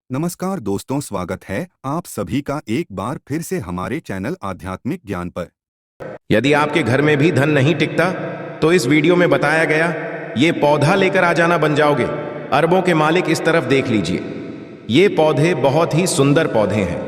नमस्कार दोस्तों, स्वागत है आप सभी का एक बार फिर से हमारे चैनल आध्यात्मिक ज्ञान पर। यदि आपके घर में भी धन नहीं टिकता तो इस वीडियो में बताया गया ये पौधा लेकर आ जाना बन जाओगे। अरबों के मालिक इस तरफ देख लीजिए। ये पौधे बहुत ही सुंदर पौधे हैं,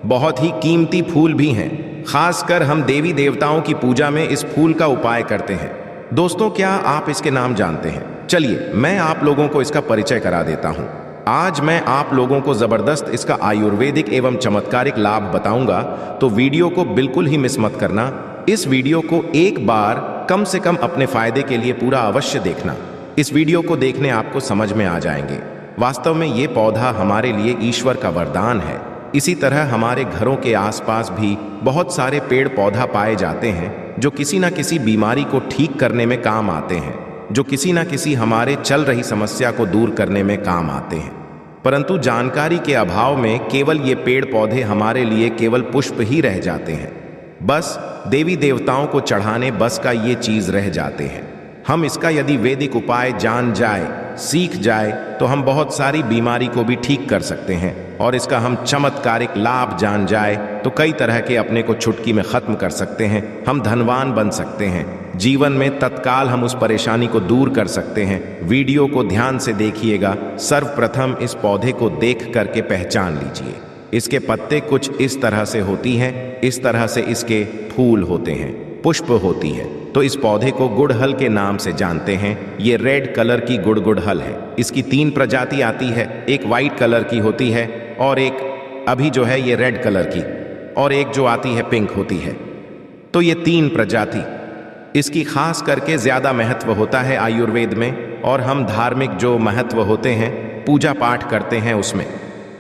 बहुत ही कीमती फूल भी हैं। खासकर हम देवी देवताओं की पूजा में इस फूल का उपाय करते हैं। दोस्तों, क्या आप इसके नाम जानते हैं? चलिए मैं आप लोगों को इसका परिचय करा देता हूं। आज मैं आप लोगों को जबरदस्त इसका आयुर्वेदिक एवं चमत्कारिक लाभ बताऊंगा, तो वीडियो को बिल्कुल ही मिस मत करना। इस वीडियो को एक बार कम से कम अपने फायदे के लिए पूरा अवश्य देखना। इस वीडियो को देखने आपको समझ में आ जाएंगे वास्तव में ये पौधा हमारे लिए ईश्वर का वरदान है। इसी तरह हमारे घरों के आसपास भी बहुत सारे पेड़ पौधा पाए जाते हैं जो किसी न किसी बीमारी को ठीक करने में काम आते हैं, जो किसी न किसी हमारे चल रही समस्या को दूर करने में काम आते हैं। परंतु जानकारी के अभाव में केवल ये पेड़ पौधे हमारे लिए केवल पुष्प ही रह जाते हैं, बस देवी देवताओं को चढ़ाने बस का ये चीज रह जाते हैं। हम इसका यदि वैदिक उपाय जान जाए, सीख जाए, तो हम बहुत सारी बीमारी को भी ठीक कर सकते हैं। और इसका हम चमत्कारिक लाभ जान जाए तो कई तरह के अपने को चुटकी में खत्म कर सकते हैं। हम धनवान बन सकते हैं, जीवन में तत्काल हम उस परेशानी को दूर कर सकते हैं। वीडियो को ध्यान से देखिएगा। सर्वप्रथम इस पौधे को देख करके पहचान लीजिए। इसके पत्ते कुछ इस तरह से होती हैं, इस तरह से इसके फूल होते हैं, पुष्प होती है। तो इस पौधे को गुड़हल के नाम से जानते हैं। ये रेड कलर की गुड़हल है। इसकी 3 प्रजाति आती है, एक वाइट कलर की होती है और एक अभी जो है ये रेड कलर की, और एक जो आती है पिंक होती है। तो ये 3 प्रजाति इसकी खास करके ज्यादा महत्व होता है आयुर्वेद में, और हम धार्मिक जो महत्व होते हैं पूजा पाठ करते हैं उसमें।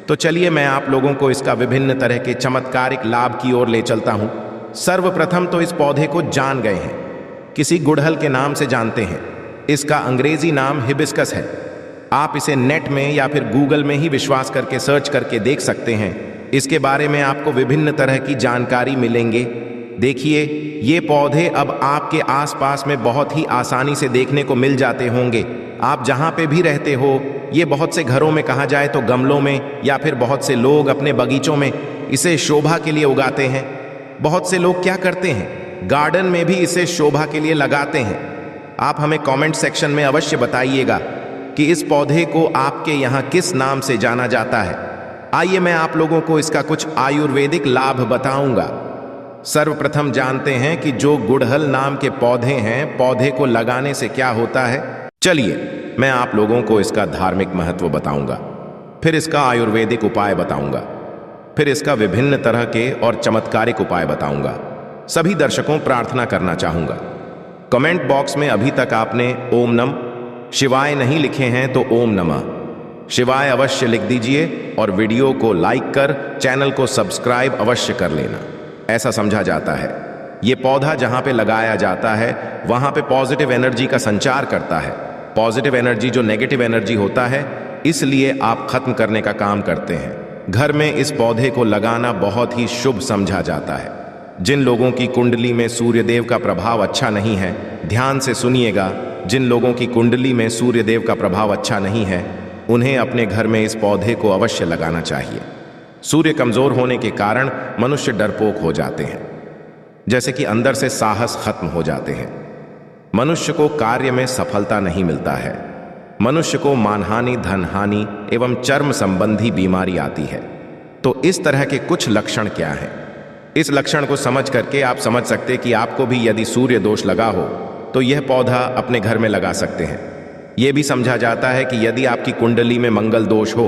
तो चलिए मैं आप लोगों को इसका विभिन्न तरह के चमत्कारिक लाभ की ओर ले चलता हूं। सर्वप्रथम तो इस पौधे को जान गए हैं, किसी गुड़हल के नाम से जानते हैं। इसका अंग्रेजी नाम हिबिस्कस है। आप इसे नेट में या फिर गूगल में ही विश्वास करके सर्च करके देख सकते हैं। इसके बारे में आपको विभिन्न तरह की जानकारी मिलेंगे। देखिए, ये पौधे अब आपके आसपास में बहुत ही आसानी से देखने को मिल जाते होंगे। आप जहां पे भी रहते हो, ये बहुत से घरों में कहा जाए तो गमलों में, या फिर बहुत से लोग अपने बगीचों में इसे शोभा के लिए उगाते हैं। बहुत से लोग क्या करते हैं, गार्डन में भी इसे शोभा के लिए लगाते हैं। आप हमें कमेंट सेक्शन में अवश्य बताइएगा कि इस पौधे को आपके यहाँ किस नाम से जाना जाता है। आइए मैं आप लोगों को इसका कुछ आयुर्वेदिक लाभ बताऊंगा। सर्वप्रथम जानते हैं कि जो गुड़हल नाम के पौधे हैं, पौधे को लगाने से क्या होता है। चलिए मैं आप लोगों को इसका धार्मिक महत्व बताऊंगा, फिर इसका आयुर्वेदिक उपाय बताऊंगा, फिर इसका विभिन्न तरह के और चमत्कारिक उपाय बताऊंगा। सभी दर्शकों प्रार्थना करना चाहूंगा, कमेंट बॉक्स में अभी तक आपने ओम नम शिवाय नहीं लिखे हैं तो ओम नमः शिवाय अवश्य लिख दीजिए, और वीडियो को लाइक कर चैनल को सब्सक्राइब अवश्य कर लेना। ऐसा समझा जाता है ये पौधा जहां पे लगाया जाता है वहां पे पॉजिटिव एनर्जी का संचार करता है। पॉजिटिव एनर्जी जो नेगेटिव एनर्जी होता है, इसलिए आप खत्म करने का काम करते हैं। घर में इस पौधे को लगाना बहुत ही शुभ समझा जाता है। जिन लोगों की कुंडली में सूर्यदेव का प्रभाव अच्छा नहीं है, ध्यान से सुनिएगा, जिन लोगों की कुंडली में सूर्यदेव का प्रभाव अच्छा नहीं है, उन्हें अपने घर में इस पौधे को अवश्य लगाना चाहिए। सूर्य कमजोर होने के कारण मनुष्य डरपोक हो जाते हैं, जैसे कि अंदर से साहस खत्म हो जाते हैं। मनुष्य को कार्य में सफलता नहीं मिलता है। मनुष्य को मानहानि, धनहानि एवं चर्म संबंधी बीमारी आती है। तो इस तरह के कुछ लक्षण क्या हैं? इस लक्षण को समझ करके आप समझ सकते कि आपको भी यदि सूर्य दोष लगा हो तो यह पौधा अपने घर में लगा सकते हैं। यह भी समझा जाता है कि यदि आपकी कुंडली में मंगल दोष हो,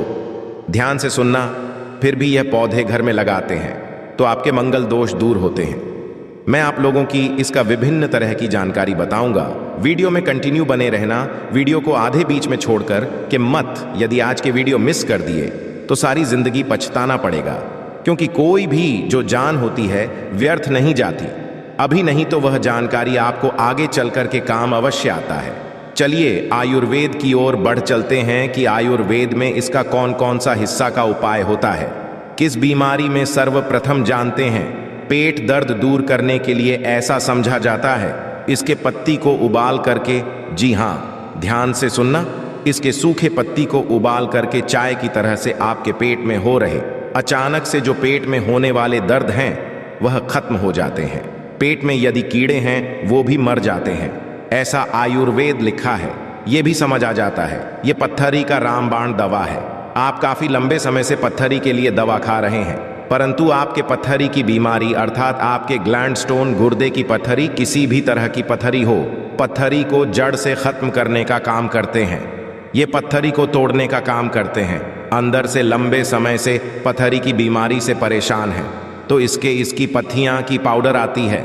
ध्यान से सुनना, फिर भी यह पौधे घर में लगाते हैं तो आपके मंगल दोष दूर होते हैं। मैं आप लोगों की इसका विभिन्न तरह की जानकारी बताऊंगा। वीडियो में कंटिन्यू बने रहना, वीडियो को आधे बीच में छोड़कर के मत। यदि आज के वीडियो मिस कर दिए तो सारी जिंदगी पछताना पड़ेगा, क्योंकि कोई भी जो जान होती है व्यर्थ नहीं जाती। अभी नहीं तो वह जानकारी आपको आगे चल कर के काम अवश्य आता है। चलिए आयुर्वेद की ओर बढ़ चलते हैं कि आयुर्वेद में इसका कौन कौन सा हिस्सा का उपाय होता है। किस बीमारी में सर्वप्रथम जानते हैं, पेट दर्द दूर करने के लिए ऐसा समझा जाता है इसके पत्ती को उबाल करके, जी हाँ ध्यान से सुनना, इसके सूखे पत्ती को उबाल करके चाय की तरह से आपके पेट में हो रहे अचानक से जो पेट में होने वाले दर्द हैं वह खत्म हो जाते हैं। पेट में यदि कीड़े हैं वो भी मर जाते हैं। ऐसा आयुर्वेद लिखा है, ये भी समझ आ जाता है। ये पत्थरी का रामबाण दवा है। आप काफी लंबे समय से पत्थरी के लिए दवा खा रहे हैं, परंतु आपके पत्थरी की बीमारी अर्थात आपके ग्लैंड स्टोन, गुर्दे की पत्थरी, किसी भी तरह की पत्थरी हो, पत्थरी को जड़ से खत्म करने का काम करते हैं। ये पत्थरी को तोड़ने का काम करते हैं। अंदर से लंबे समय से पत्थरी की बीमारी से परेशान हैं तो इसकी पत्तियां की पाउडर आती है।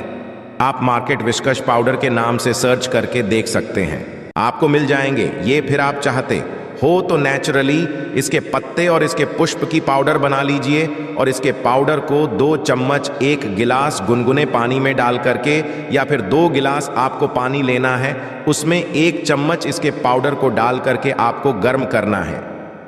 आप मार्केट विस्कस पाउडर के नाम से सर्च करके देख सकते हैं, आपको मिल जाएंगे ये। फिर आप चाहते हो तो नेचुरली इसके पत्ते और इसके पुष्प की पाउडर बना लीजिए और इसके पाउडर को 2 चम्मच 1 गिलास गुनगुने पानी में डाल करके, या फिर 2 गिलास आपको पानी लेना है, उसमें 1 चम्मच इसके पाउडर को डाल करके आपको गर्म करना है।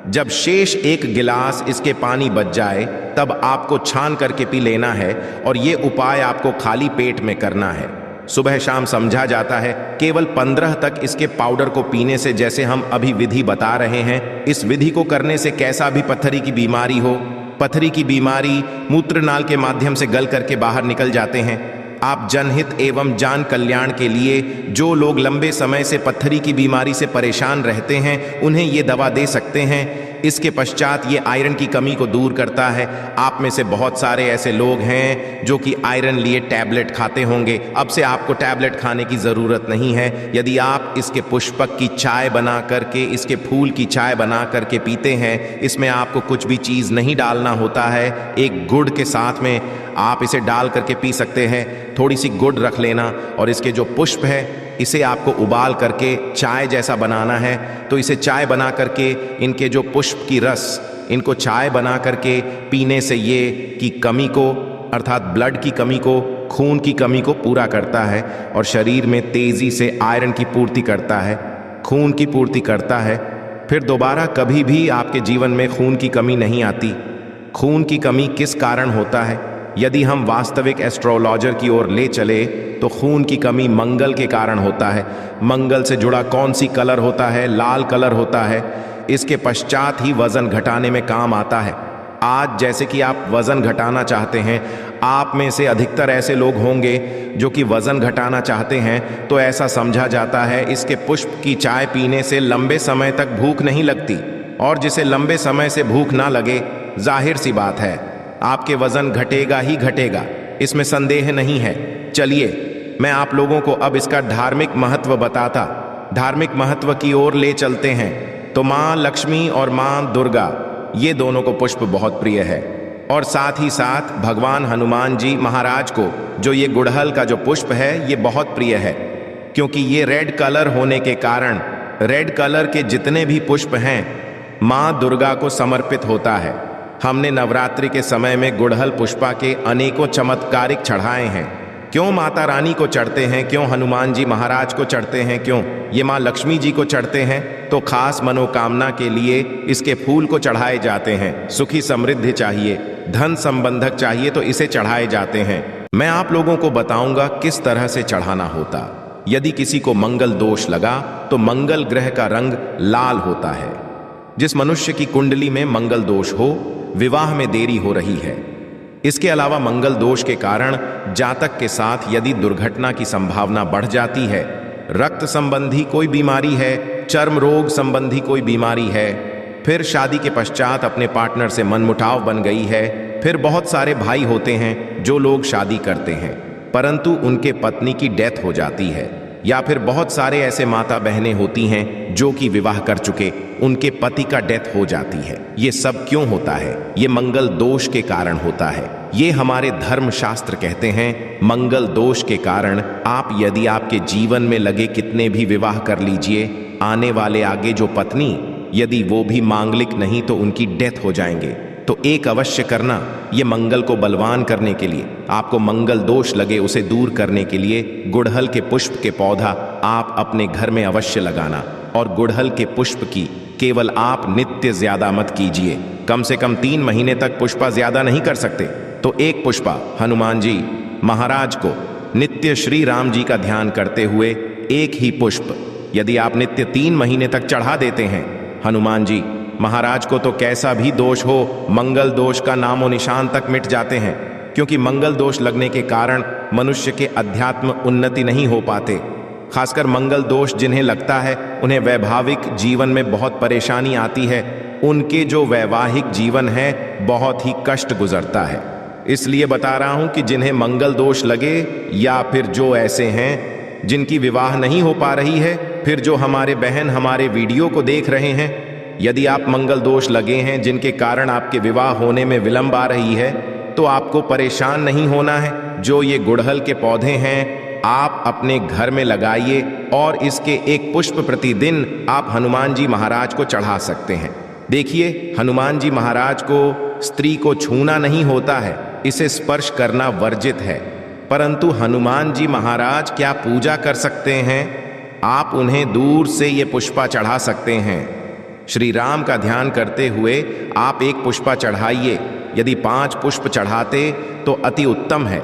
जब शेष 1 गिलास इसके पानी बच जाए तब आपको छान करके पी लेना है और ये उपाय आपको खाली पेट में करना है। सुबह शाम समझा जाता है। केवल 15 तक इसके पाउडर को पीने से, जैसे हम अभी विधि बता रहे हैं, इस विधि को करने से कैसा भी पत्थरी की बीमारी हो, पत्थरी की बीमारी मूत्रनाल के माध्यम से गल करके बाहर निकल जाते हैं। आप जनहित एवं जान कल्याण के लिए जो लोग लंबे समय से पत्थरी की बीमारी से परेशान रहते हैं उन्हें ये दवा दे सकते हैं। इसके पश्चात ये आयरन की कमी को दूर करता है। आप में से बहुत सारे ऐसे लोग हैं जो कि आयरन लिए टैबलेट खाते होंगे। अब से आपको टैबलेट खाने की ज़रूरत नहीं है। यदि आप इसके पुष्पक की चाय बना करके, इसके फूल की चाय बना करके पीते हैं, इसमें आपको कुछ भी चीज़ नहीं डालना होता है। एक गुड़ के साथ में आप इसे डाल करके पी सकते हैं। थोड़ी सी गुड़ रख लेना और इसके जो पुष्प है इसे आपको उबाल करके चाय जैसा बनाना है। तो इसे चाय बना करके इनके जो पुष्प की रस, इनको चाय बना करके पीने से ये की कमी को अर्थात ब्लड की कमी को, खून की कमी को पूरा करता है और शरीर में तेजी से आयरन की पूर्ति करता है, खून की पूर्ति करता है। फिर दोबारा कभी भी आपके जीवन में खून की कमी नहीं आती। खून की कमी किस कारण होता है? यदि हम वास्तविक एस्ट्रोलॉजर की ओर ले चले तो खून की कमी मंगल के कारण होता है। मंगल से जुड़ा कौन सी कलर होता है? लाल कलर होता है। इसके पश्चात ही वजन घटाने में काम आता है। आज जैसे कि आप वजन घटाना चाहते हैं, आप में से अधिकतर ऐसे लोग होंगे जो कि वजन घटाना चाहते हैं, तो ऐसा समझा जाता है इसके पुष्प की चाय पीने से लंबे समय तक भूख नहीं लगती। और जिसे लंबे समय से भूख ना लगे, जाहिर सी बात है आपके वजन घटेगा ही घटेगा, इसमें संदेह नहीं है। चलिए मैं आप लोगों को अब इसका धार्मिक महत्व बताता, धार्मिक महत्व की ओर ले चलते हैं। तो माँ लक्ष्मी और माँ दुर्गा, ये दोनों को पुष्प बहुत प्रिय है। और साथ ही साथ भगवान हनुमान जी महाराज को जो ये गुड़हल का जो पुष्प है ये बहुत प्रिय है, क्योंकि ये रेड कलर होने के कारण, रेड कलर के जितने भी पुष्प हैं माँ दुर्गा को समर्पित होता है। हमने नवरात्रि के समय में गुड़हल पुष्पा के अनेकों चमत्कारिक चढ़ाए हैं। क्यों माता रानी को चढ़ते हैं, क्यों हनुमान जी महाराज को चढ़ते हैं, क्यों ये माँ लक्ष्मी जी को चढ़ते हैं? तो खास मनोकामना के लिए इसके फूल को चढ़ाए जाते हैं। सुखी समृद्धि चाहिए, धन संबंधक चाहिए तो इसे चढ़ाए जाते हैं। मैं आप लोगों को बताऊंगा किस तरह से चढ़ाना होता। यदि किसी को मंगल दोष लगा तो मंगल ग्रह का रंग लाल होता है। जिस मनुष्य की कुंडली में मंगल दोष हो, विवाह में देरी हो रही है। इसके अलावा मंगल दोष के कारण जातक के साथ यदि दुर्घटना की संभावना बढ़ जाती है, रक्त संबंधी कोई बीमारी है, चर्म रोग संबंधी कोई बीमारी है, फिर शादी के पश्चात अपने पार्टनर से मनमुटाव बन गई है, फिर बहुत सारे भाई होते हैं जो लोग शादी करते हैं परंतु उनके पत्नी की डेथ हो जाती है, या फिर बहुत सारे ऐसे माता बहनें होती हैं जो कि विवाह कर चुके, उनके पति का डेथ हो जाती है। ये सब क्यों होता है? ये मंगल दोष के कारण होता है। ये हमारे धर्म शास्त्र कहते हैं मंगल दोष के कारण आप यदि आपके जीवन में लगे कितने भी विवाह कर लीजिए, आने वाले आगे जो पत्नी यदि वो भी मांगलिक नहीं तो उनकी डेथ हो जाएंगे। तो एक अवश्य करना, ये मंगल को बलवान करने के लिए, आपको मंगल दोष लगे उसे दूर करने के लिए गुड़हल के पुष्प के पौधा आप अपने घर में अवश्य लगाना। और गुड़हल के पुष्प की केवल आप नित्य ज्यादा मत कीजिए, कम से कम 3 महीने तक पुष्पा ज्यादा नहीं कर सकते। तो एक पुष्पा हनुमान जी महाराज को नित्य श्री राम जी का ध्यान करते हुए एक ही पुष्प यदि आप नित्य 3 महीने तक चढ़ा देते हैं, हनुमान जी महाराज को तो कैसा भी दोष हो, मंगल दोष का नामो निशान तक मिट जाते हैं। क्योंकि मंगल दोष लगने के कारण मनुष्य के अध्यात्म उन्नति नहीं हो पाते। खासकर मंगल दोष जिन्हें लगता है, उन्हें वैवाहिक जीवन में बहुत परेशानी आती है। उनके जो वैवाहिक जीवन है बहुत ही कष्ट गुजरता है। इसलिए बता रहा हूं कि जिन्हें मंगल दोष लगे, या फिर जो ऐसे हैं जिनकी विवाह नहीं हो पा रही है, फिर जो हमारे बहन हमारे वीडियो को देख रहे हैं, यदि आप मंगल दोष लगे हैं जिनके कारण आपके विवाह होने में विलंब आ रही है, तो आपको परेशान नहीं होना है। जो ये गुड़हल के पौधे हैं आप अपने घर में लगाइए और इसके एक पुष्प प्रतिदिन आप हनुमान जी महाराज को चढ़ा सकते हैं। देखिए, हनुमान जी महाराज को स्त्री को छूना नहीं होता है, इसे स्पर्श करना वर्जित है। परंतु हनुमान जी महाराज क्या पूजा कर सकते हैं? आप उन्हें दूर से ये पुष्पा चढ़ा सकते हैं। श्री राम का ध्यान करते हुए आप एक पुष्पा चढ़ाइए। यदि 5 पुष्प चढ़ाते तो अति उत्तम है,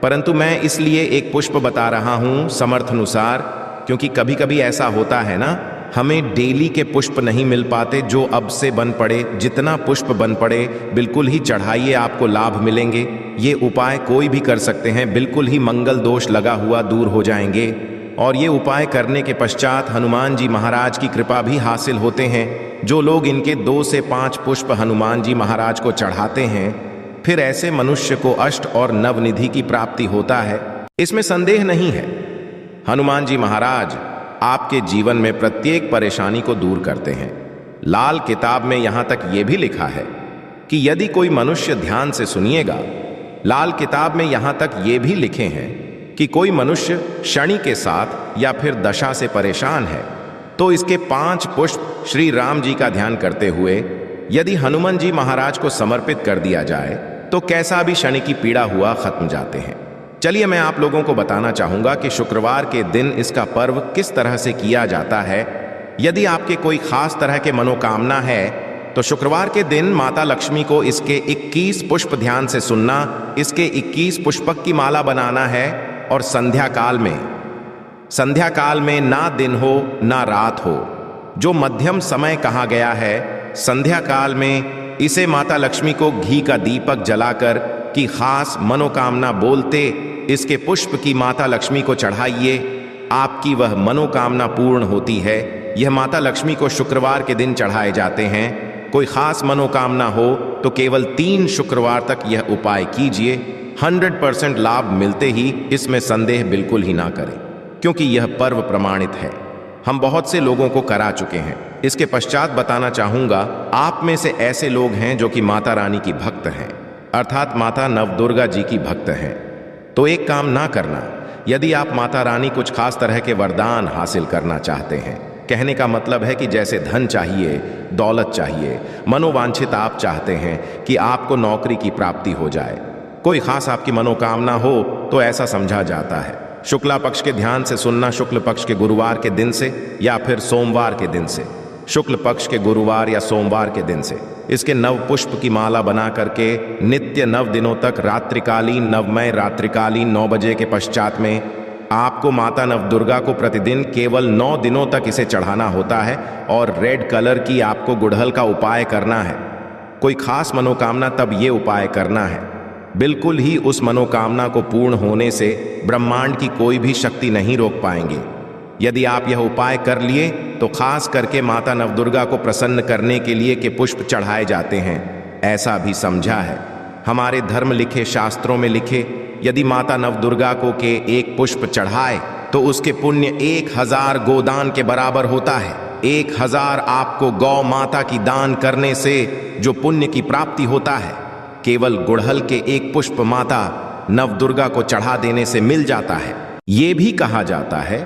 परंतु मैं इसलिए एक पुष्प बता रहा हूं समर्थ अनुसार, क्योंकि कभी कभी ऐसा होता है ना, हमें डेली के पुष्प नहीं मिल पाते जो अब से बन पड़े। जितना पुष्प बन पड़े बिल्कुल ही चढ़ाइए, आपको लाभ मिलेंगे। ये उपाय कोई भी कर सकते हैं, बिल्कुल ही मंगल दोष लगा हुआ दूर हो जाएंगे। और ये उपाय करने के पश्चात हनुमान जी महाराज की कृपा भी हासिल होते हैं। जो लोग इनके 2 से 5 पुष्प हनुमान जी महाराज को चढ़ाते हैं, फिर ऐसे मनुष्य को अष्ट और नवनिधि की प्राप्ति होता है, इसमें संदेह नहीं है। हनुमान जी महाराज आपके जीवन में प्रत्येक परेशानी को दूर करते हैं। लाल किताब में यहां तक यह भी लिखा है कि यदि कोई मनुष्य ध्यान से सुनिएगा, लाल किताब में यहां तक ये भी लिखे हैं कि कोई मनुष्य शनि के साथ या फिर दशा से परेशान है, तो इसके 5 पुष्प श्री राम जी का ध्यान करते हुए यदि हनुमान जी महाराज को समर्पित कर दिया जाए तो कैसा भी शनि की पीड़ा हुआ खत्म जाते हैं। चलिए मैं आप लोगों को बताना चाहूंगा कि शुक्रवार के दिन इसका पर्व किस तरह से किया जाता है। यदि आपके कोई खास तरह के मनोकामना है तो शुक्रवार के दिन माता लक्ष्मी को इसके 21 पुष्प ध्यान से सुनना, इसके 21 पुष्पक की माला बनाना है और संध्या काल में ना दिन हो ना रात हो, जो मध्यम समय कहा गया है, संध्या काल में इसे माता लक्ष्मी को घी का दीपक जलाकर की खास मनोकामना बोलते इसके पुष्प की माता लक्ष्मी को चढ़ाइए। आपकी वह मनोकामना पूर्ण होती है। यह माता लक्ष्मी को शुक्रवार के दिन चढ़ाए जाते हैं। कोई खास मनोकामना हो तो केवल 3 शुक्रवार तक यह उपाय कीजिए। 100% लाभ मिलते ही, इसमें संदेह बिल्कुल ही ना करें, क्योंकि यह पर्व प्रमाणित है। हम बहुत से लोगों को करा चुके हैं। इसके पश्चात बताना चाहूंगा, आप में से ऐसे लोग हैं जो कि माता रानी की भक्त हैं, अर्थात माता नवदुर्गा जी की भक्त हैं। तो एक काम ना करना, यदि आप माता रानी कुछ खास तरह के वरदान हासिल करना चाहते हैं, कहने का मतलब है कि जैसे धन चाहिए, दौलत चाहिए, मनोवांछित आप चाहते हैं कि आपको नौकरी की प्राप्ति हो जाए, कोई खास आपकी मनोकामना हो, तो ऐसा समझा जाता है शुक्ला पक्ष के ध्यान से सुनना, शुक्ल पक्ष के गुरुवार के दिन से या फिर सोमवार के दिन से, शुक्ल पक्ष के गुरुवार या सोमवार के दिन से इसके 9 पुष्प की माला बना करके नित्य 9 दिनों तक रात्रिकालीन, नवमय रात्रिकालीन 9 बजे के पश्चात में आपको माता नवदुर्गा को प्रतिदिन केवल 9 दिनों तक इसे चढ़ाना होता है और रेड कलर की आपको गुड़हल का उपाय करना है। कोई खास मनोकामना तब ये उपाय करना है। बिल्कुल ही उस मनोकामना को पूर्ण होने से ब्रह्मांड की कोई भी शक्ति नहीं रोक पाएंगे। यदि आप यह उपाय कर लिए तो खास करके माता नवदुर्गा को प्रसन्न करने के लिए के पुष्प चढ़ाए जाते हैं। ऐसा भी समझा है, हमारे धर्म लिखे शास्त्रों में लिखे, यदि माता नवदुर्गा को के 1 पुष्प चढ़ाए तो उसके पुण्य 1000 गोदान के बराबर होता है। 1000 आपको गौ माता की दान करने से जो पुण्य की प्राप्ति होता है, केवल गुड़हल के 1 पुष्प माता नवदुर्गा को चढ़ा देने से मिल जाता है। ये भी कहा जाता है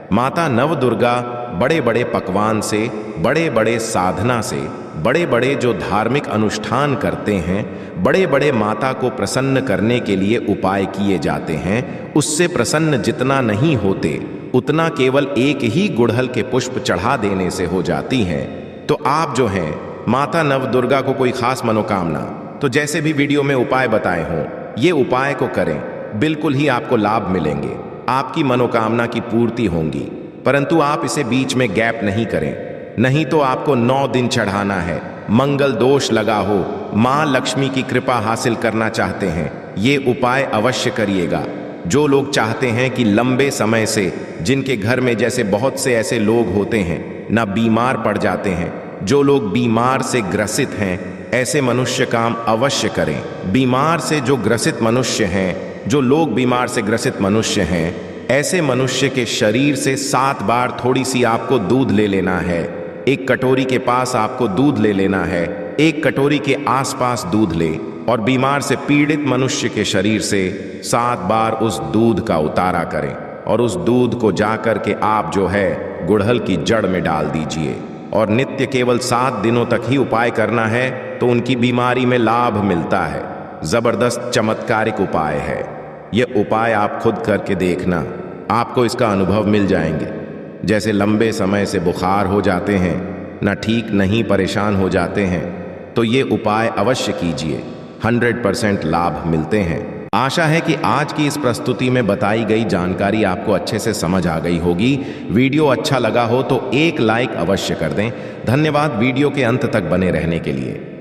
माता नवदुर्गा बड़े बड़े पकवान से, बड़े बड़े साधना से, बड़े बड़े जो धार्मिक अनुष्ठान करते हैं, बड़े बड़े माता को प्रसन्न करने के लिए उपाय किए जाते हैं, उससे प्रसन्न जितना नहीं होते उतना केवल 1 ही गुड़हल के पुष्प चढ़ा देने से हो जाती हैं। तो आप जो हैं माता नवदुर्गा को कोई खास मनोकामना, तो जैसे भी वीडियो में उपाय बताए हों, ये उपाय को करें, बिल्कुल ही आपको लाभ मिलेंगे, आपकी मनोकामना की पूर्ति होंगी। परंतु आप इसे बीच में गैप नहीं करें, नहीं तो आपको 9 दिन चढ़ाना है। मंगल दोष लगा हो, माँ लक्ष्मी की कृपा हासिल करना चाहते हैं, ये उपाय अवश्य करिएगा। जो लोग चाहते हैं कि लंबे समय से, जिनके घर में जैसे बहुत से ऐसे लोग होते हैं ना बीमार पड़ जाते हैं, जो लोग बीमार से ग्रसित हैं, ऐसे मनुष्य काम अवश्य करें। बीमार से जो ग्रसित मनुष्य हैं, जो लोग बीमार से ग्रसित मनुष्य हैं, ऐसे मनुष्य के शरीर से 7 बार थोड़ी सी आपको दूध ले लेना है। एक कटोरी के पास आपको दूध ले लेना है, एक कटोरी के आसपास दूध ले और बीमार से पीड़ित मनुष्य के शरीर से 7 बार उस दूध का उतारा करें और उस दूध को जाकर के आप जो है गुड़हल की जड़ में डाल दीजिए और नित्य केवल 7 दिनों तक ही उपाय करना है तो उनकी बीमारी में लाभ मिलता है। जबरदस्त चमत्कारिक उपाय है। यह उपाय आप खुद करके देखना, आपको इसका अनुभव मिल जाएंगे। जैसे लंबे समय से बुखार हो जाते हैं, ना ठीक नहीं परेशान हो जाते हैं, तो ये उपाय अवश्य कीजिए, 100% लाभ मिलते हैं। आशा है कि आज की इस प्रस्तुति में बताई गई जानकारी आपको अच्छे से समझ आ गई होगी। वीडियो अच्छा लगा हो तो एक लाइक अवश्य कर दें। धन्यवाद वीडियो के अंत तक बने रहने के लिए।